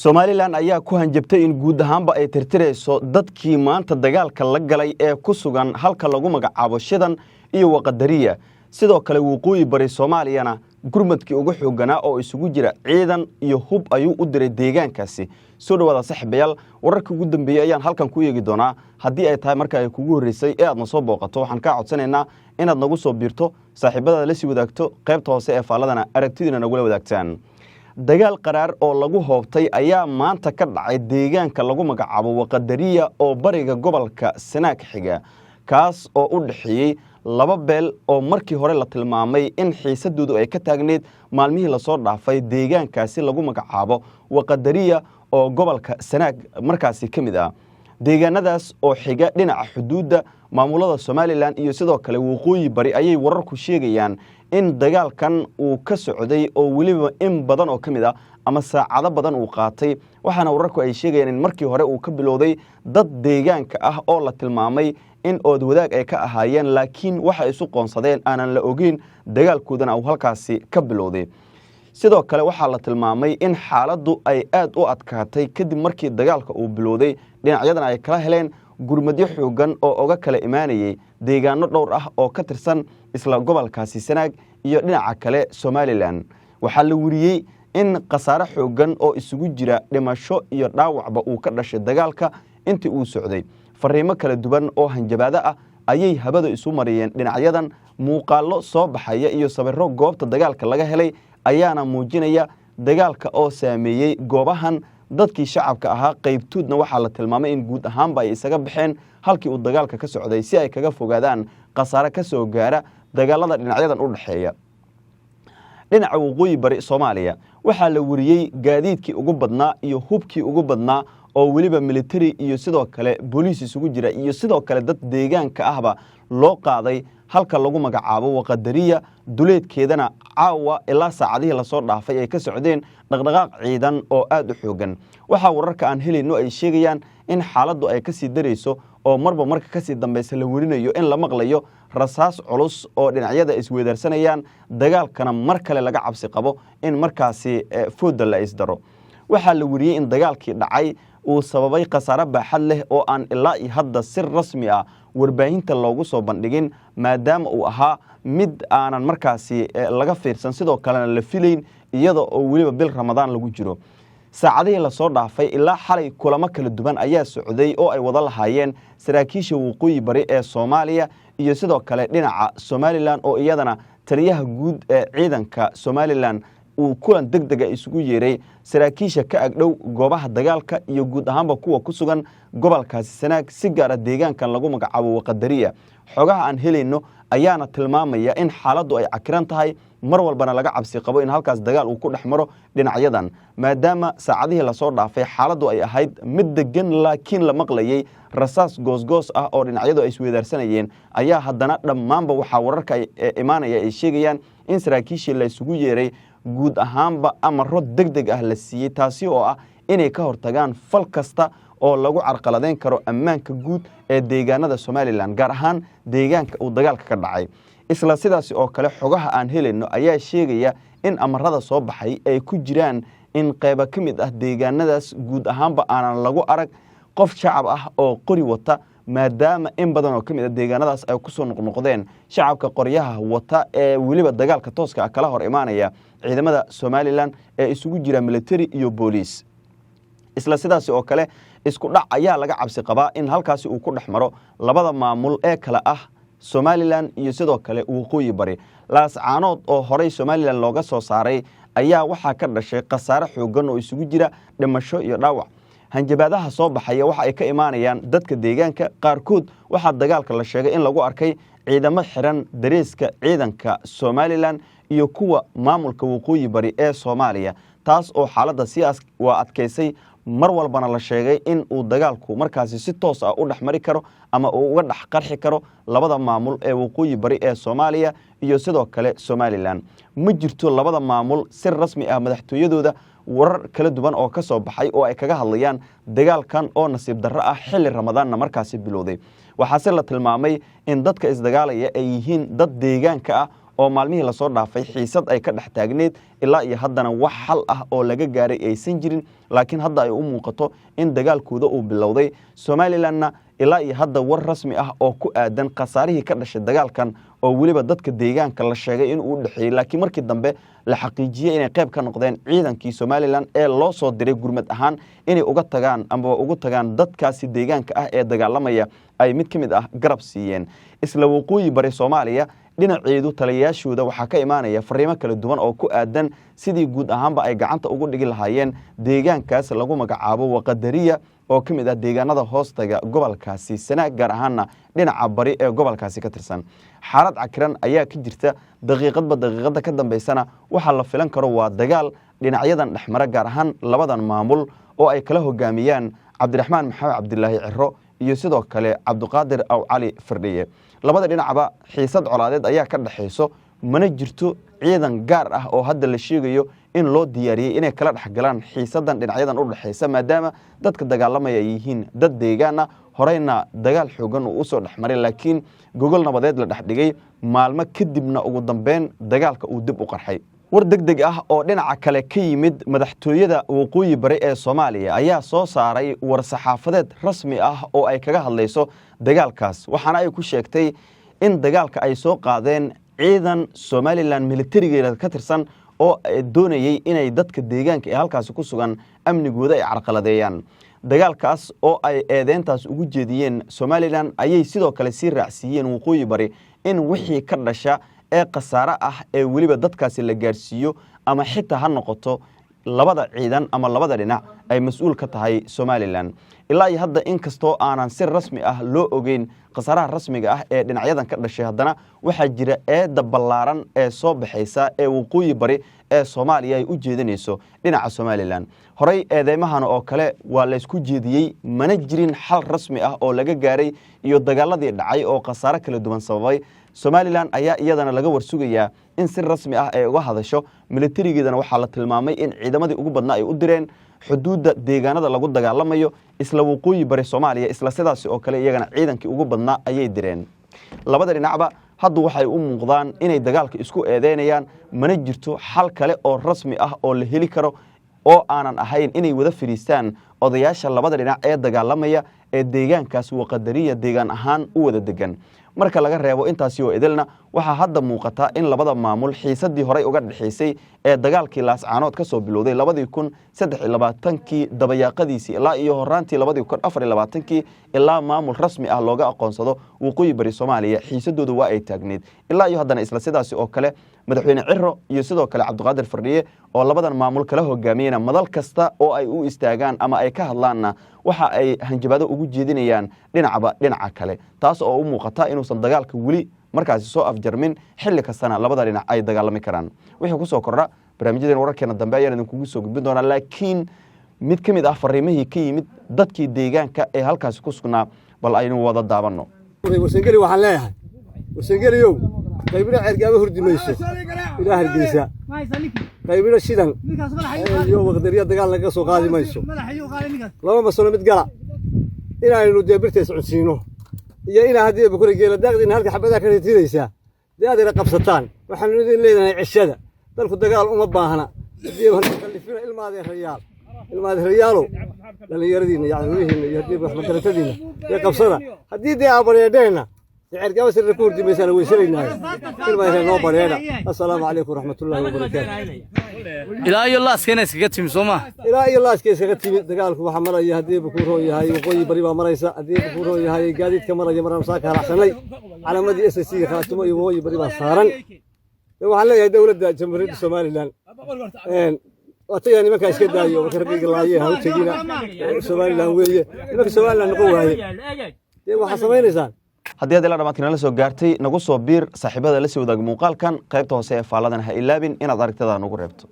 Somaliland ayaa ku hanjabtay in guud ahaanba ay tirtireyso dadkii maanta dagaalka la galay ee ku sugan halka lagu magacaabo Shidan iyo Waqadariya sidoo kale waqooyi bari Soomaaliyana gurmadkii ugu xooganaa oo isugu jira ciidan iyo hub ayuu u diray deegaankaasi soo dhawaada saaxiibayaal wararka ugu dambeeyay ayaan halkan ku eegi doonaa haddii ay tahay marka ay kugu horeysay ee aad na soo booqato waxaan ka codsanaynaa inaad nagu soo biirto saaxiibada la sii wadaagto qaybta hoose ee faaladana aragtidiina nagula wadaagtaan dagaal qaraar oo lagu hoobtay ayaa maanta ka dhacay deegaanka lagu magacaabo Waqadariya oo bariga gobolka Sanaag xiga kaas oo u dhaxeeyay laba beel oo markii hore la tilmaamay in xiisadoodu ay ka taagneed maalmihii la soo dhaafay deegaankaasi lagu magacaabo Waqadariya oo gobolka Sanaag markaasi kamid ah deegaanadaas oo xiga dhinaca xuduudda maamulada Somaliland iyo sidoo kale waqooyi bari ayay wararku sheegayaan in dagaalkan uu ka socday oo waliba in badan oo kamid ah ama saacado badan uu qaatay waxaana wararku ay sheegayaan in markii hore uu ka bilowday dad deegaanka ah oo la tilmaamay in ood wadaag ay ka ahaayeen laakiin waxa isu qoonsadeen aanan la ogeyn dagaalkoodana uu halkaasi ka bilowday sidoo kale waxaa la tilmaamay in xaaladdu ay aad u adkaatay kadib markii dagaalka uu bilowday dhinacyadana ay kala heleen gurmadyo xoogan oo uga kala imaanayay deegaano dhowr ah oo ka tirsan isla gobolkaasi Sanaag iyo dhinaca kale Somaliland waxaa la wariyay in qasaare xoogan oo isugu jira dhimasho iyo dhaawacba uu ka dhashay dagaalka intii uu socday fariimo kala duwan oo hanjabaado ah ayay habada isu mariyeen dhinacyadan muuqaallo soo baxaya iyo sawirro goobta dagaalka laga helay ayaana muujinaya dagaalka oo saameeyay goobahan dadkii shacabka ahaa qaybtoodna waxaa la tilmaamay in guud ahaanba ay isaga baxeen halkii uu dagaalka ka socday si ay kaga fogaadaan qasaare ka soo gaara dagaalada dhinacyadan u dhaxeeya dhinaca waqooyi bari Soomaaliya waxaa la wariyay gaadiidkii ugu badnaa iyo hubkii ugu badnaa oo waliba military iyo sidoo kale booliis isugu jira iyo sidoo kale dad deegaanka ahba loo qaaday halka lagu magacaabo Waqadariya duleedkeedana caawa ilaa saacadihii la soo dhaafay ay ka socdeen dhaqdhaqaaq ciidan oo aad u xoogan waxa wararka aan helayno ay sheegayaan in xaaladdu ay ka sii dareyso oo marba marka ka sii dambaysa la warinayo in la maqlayo rasaas culus oo dhinacyada isweedarsanayaan dagaalkana mar kale laga cabsi qabo in markaasi fooda la isdaro waxaa la wariyay in dagaalkii dhacay uu sababay qasaare baaxad leh oo aan ilaa iyo hadda si rasmi ah warbaahinta loogu soo bandhigin maadaama uu ahaa mid aanan markaasi laga fiirsan sidoo kalena la filayn iyada oo waliba bil Ramadaan lagu jiro saacadihii la soo dhaafay ilaa xalay kulamo kala duwan ayaa socday oo ay wada lahaayeen saraakiisha waqooyi bari ee Soomaaliya iyo sidoo kale dhinaca Somaliland oo iyadana taliyaha guud ee ciidanka Somaliland uu kulan degdeg ah isugu yeeray saraakiisha ka agdhow goobaha dagaalka iyo guud ahaanba kuwa ku sugan gobolkaasi Sanaag si gaar ah deegaankan lagu magacaabo Waqadariya xogaha aan helayno ayaana tilmaamaya in xaaladdu ay cakiran tahay mar walbana laga cabsi qabo in halkaas dagaal uu ku dhaxmaro dhinacyadan maadaama saacadihii la soo dhaafay xaaladdu ay ahayd mid degan laakiin la maqlayay rasaas goosgoos ah oo dhinacyadu ay isweedarsanayeen ayaa haddana dhammaanba waxaa wararka imaanaya ay sheegayaan in saraakiishii la isugu yeeray guud ahaanba amaro degdeg ah la siiyay taasi oo ah inay ka hortagaan fal kasta oo lagu carqaladeyn karo ammaanka guud ee deegaanada Somaliland gaar ahaan deegaanka uu dagaalka ka dhacay isla sidaas oo kale xogaha aan helayno ayaa sheegaya in amarada soo baxay ay ku jiraan in qayb ka mid ah deegaanadaas guud ahaanba aanan lagu arag qof shacab ah oo qori wata maadaama in badan oo kamid ah deegaanadaas ay ku soo noqnoqdeen shacabka qoryaha wata ee waliba dagaalka tooska kala hor imaanaya ciidamada Somaliland ee isugu jira military iyo police isla sidaas oo kale isku dhac ayaa laga cabsi qabaa in halkaasi uu ku dhaxmaro labada maamul ee kala ah Somaliland iyo sidoo kale waqooyi bari laascaanood oo horey Somaliland looga soo saaray ayaa waxa ka dhashay qasaare xoogan oo isugu jira dhimasho iyo dhaawac hanjabaadaha soo baxaya waxa ay ka imaanayaan dadka deegaanka qaarkood waxa dagaalka la sheegay in lagu arkay ciidamo xiran dareeska ciidanka Somaliland iyo kuwa maamulka waqooyi bari ee Soomaaliya taas oo xaaladda siyaas waa adkeysay mar walbana la sheegay in uu dagaalku markaasi si toos ah u dhaxmari karo ama uu uga dhax qarxi karo labada maamul ee waqooyi bari ee Soomaaliya iyo sidoo kale Somaliland ma jirto labada maamul si rasmi ah madaxtooyadooda warar kala duwan oo ka soo baxay oo ay kaga hadlayaan dagaalkan oo nasiib darro ah xilli Ramadaanna markaasi bilowday waxaase la tilmaamay in dadka isdagaalaya ay yihiin dad deegaanka ah oo maalmihii la soo dhaafay xiisad ay ka dhex taagneed ilaa iyo haddana wax xal ah oo laga gaaray aysan jirin laakiin hadda ay u muuqato in dagaalkooda uu bilowday Somalilandna ilaa iyo hadda war rasmi ah oo ku aadan khasaarihii ka dhashay dagaalkan oo waliba dadka deegaanka la sheegay in uu dhaxeeyay laakiin markii dambe la xaqiijiyay inay qayb ka noqdeen ciidankii Somaliland ee loo soo diray gurmad ahaan inay uga tagaan dadkaasi deegaanka ah ee dagaalamaya ay mid kamid ah garab siiyeen isla waqooyi bari Soomaaliya dhinaceedu taliyayaashooda waxaa ka imaanaya fariimo kala duwan oo ku aadan sidii guud ahaanba ay gacanta ugu dhigi lahaayeen deegaankaas lagu magacaabo Waqadariya oo kamid ah deegaanada hoostaga gobolkaasi Sanaag gaar ahaanna dhinaca bari ee gobolkaasi ka tirsan xaalad cakiran ayaa ka jirta daqiiqada ka dambeysana waxa la filan karo waa dagaal dhinacyadan dhexmara gaar ahaan labadan maamul oo ay kala hogaamiyaan Cabdiraxmaan Maxamed Cabdilaahi Ciro iyo sidoo kale Cabdiqaadir Aw Cali Firdhiye labada dhinacba xiisad colaadeed ayaa ka dhaxayso mana jirto ciidan gaar ah oo hadda la sheegayo in loo diyaariyay inay kala dhaxgalaan xiisadan dhinacyadan u dhaxaysa maadaama dadka dagaalamaya ay yihiin dad deegaan ah horeyna dagaal xoogan uu soo dhaxmaray laakiin gogol nabadeed la dhaxdhigay maalmo kadibna ugu dambeyn dagaalka uu dib u qarxay war degdeg ah oo dhinaca kale ka yimid madaxtooyada waqooyi bari ee Soomaaliya ayaa soo saaray war saxaafadeed rasmi ah oo ay kaga hadlayso dagaalkaas waxaana ay ku sheegtay in dagaalka ay soo qaadeen ciidan Somaliland militariga ka tirsan oo doonayay inay dadka deegaanka ee halkaas ku sugan amnigooda ay carqaladeeyaan dagaalkaas oo ay eedeyntaas ugu jeediyeen Somaliland ayay sidoo kale si raacsiiyeen waqooyi bari in wixii ka dhasha ee qasaare ah ee waliba dadkaasi la gaarsiiyo ama xitaa ha noqoto labada ciidan ama labada dhinac ay mas'uul ka tahay Somaliland ilaa iyo hadda inkastoo aanan si rasmi ah loo ogeyn qasaaraha rasmiga ah ee dhinacyadan ka dhashay haddana waxaa jira eeda ballaaran ee soo baxaysa ee waqooyi bari ee Soomaaliya ay u jeedinayso dhinaca Somaliland horey eedeymahan oo kale waa la isku jeediyay mana jirin xal rasmi ah oo laga gaaray iyo dagaaladii dhacay oo qasaare kala duwan sababay Somaliland ayaa iyadana laga warsugayaa in si rasmi ah ay uga hadasho militarigeedana waxaa la tilmaamay in ciidamadii ugu badnaa ay u direen xuduudda deegaanada lagu dagaalamayo isla waqooyi bari Soomaaliya isla sidaas oo kale iyagana ciidankii ugu badnaa ayay direen labada dhinacba hadda waxay u muuqdaan inay dagaalka isku eedeynayaan mana jirto xal kale oo rasmi ah oo la heli karo oo aanan ahayn inay wada firiistaan odayaasha labada dhinac ee dagaalamaya ee deegaankaas Waqadariya deegaan ahaan u wada degan marka laga reebo intaasi oo idilna waxa hadda muuqata in labada maamul xiisadii hore uga dhaxaysay ee dagaalkii Laascaanood ka soo bilowday 2023 dabayaaqadiisii ilaa iyo horaantii 2024 ilaa maamul rasmi ah looga aqoonsado waqooyi bari Soomaaliya xiisadoodu waa ay taagneed ilaa iyo haddana isla sidaasi oo kale madaxweyne Ciro iyo sidoo kale Cabdiqaadir Firdhiye oo labadan maamul kala hogaamiyeen madal kasta oo ay u istaagaan ama ay ka hadlaanna waxa ay hanjabaado ugu jeedinayaan dhinaca kale taas oo u muuqata inuusan dagaalka wali markaasi soo afjarmin xilli kastana labada dhinac ay dagaalami karaan wixii ku soo kordha barnaamijyadan wararkeena dambe ayaan idinkugu soo gudbin doonaa laakiin mid ka mid ah fariimihii ka yimid dadkii deegaanka ee halkaasi ku sugnaa bal aynu wada daabanno warsangeli waxaan leeyahay warsangeliyow qaybina cergaaba hurdi mayso ilaa hargeysa qaybina shidan iyo Waqdariya dagaal laga soo qaadi mayso laba mas'uul mid gala inaynu deebirta socodsiino iyo ina hadii bukuri geela daaqdin halka xabada ka riidaysa deedina qabsataan waxaan idin leeyahay cishada dalku dagaal uma baahna hadii waxaan kalifina ilmaade riyaalo dhalinyaradiina yacnihiina iyo hadii wax magaratadiina ee qabsada hadii dee abareedayna cergaaba sir ku hurdi maysan way siraynaay ilmaade noo bareeda assalaamu alaykum warahmatullaahi wabarakaatuh ilaa iyo laaskeenay iskaga timi Soomaa ilaa iyo laaskeenay iskaga timi dagaalku waxa maraya hadii bukuro yahay waqooyi bari baa maraysa hadii bukuro yahay gaadiidka maraya maraan saaka raacsanay calaamadii SSC khaatimo iyo waqooyi bari baa saaran waxaan leeyahay dawladda jamhuuriyadda Somaliland وأتيني ما كان يسكت دايو وكرقيق الله إياه وتجينا Somaliland وياه ما في Somaliland نقوة هاي وحصمين إنسان haddii aad ila dhamaadkina la soo gaartay nagu soo biir saaxiibada la sii wadaag muuqaalkan qaybta hoose ee faaladan ha ilaabin inaad aragtada nagu reebto